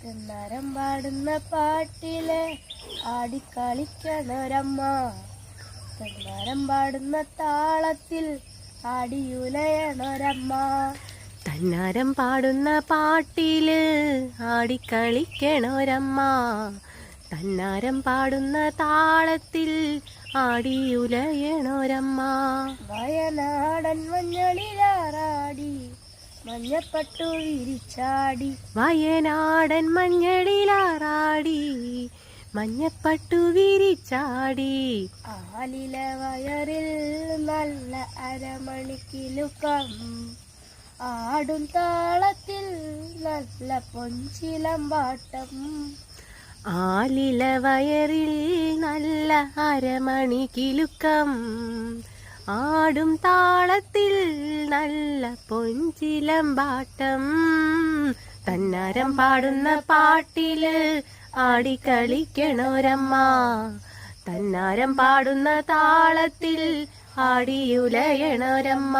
തെന്നാരം പാടുന്ന പാട്ടില് ആടിക്കളിക്കണൊരമ്മ, തെന്നാരം പാടുന്ന താളത്തിൽ ആടിയുലയണൊരമ്മ. തന്നാരം പാടുന്ന പാട്ടില് ആടിക്കളിക്കണൊരമ്മ, തന്നാരം പാടുന്ന താളത്തിൽ ആടിയുലയണൊരമ്മ. വയനാടൻ മഞ്ഞളിലാറാടി മഞ്ഞപ്പട്ടു വിരിച്ചാടി, വയനാടൻ മഞ്ഞളിലാറാടി മഞ്ഞപ്പട്ടു വിരിച്ചാടി. ആലില വയറിൽ നല്ല അരമണിക്കിലുക്കം, ആടും താളത്തിൽ നല്ല പൊഞ്ചിലമ്പാട്ടം. ആലില വയറിൽ നല്ല അരമണി കിലുക്കം, ആടും താളത്തിൽ നല്ല പൊഞ്ചിലമ്പാട്ടം. തന്നാരം പാടുന്ന പാട്ടില് ആടിക്കളിക്കണൊരമ്മ, തന്നാരം പാടുന്ന താളത്തിൽ ആടിയുലയണൊരമ്മ.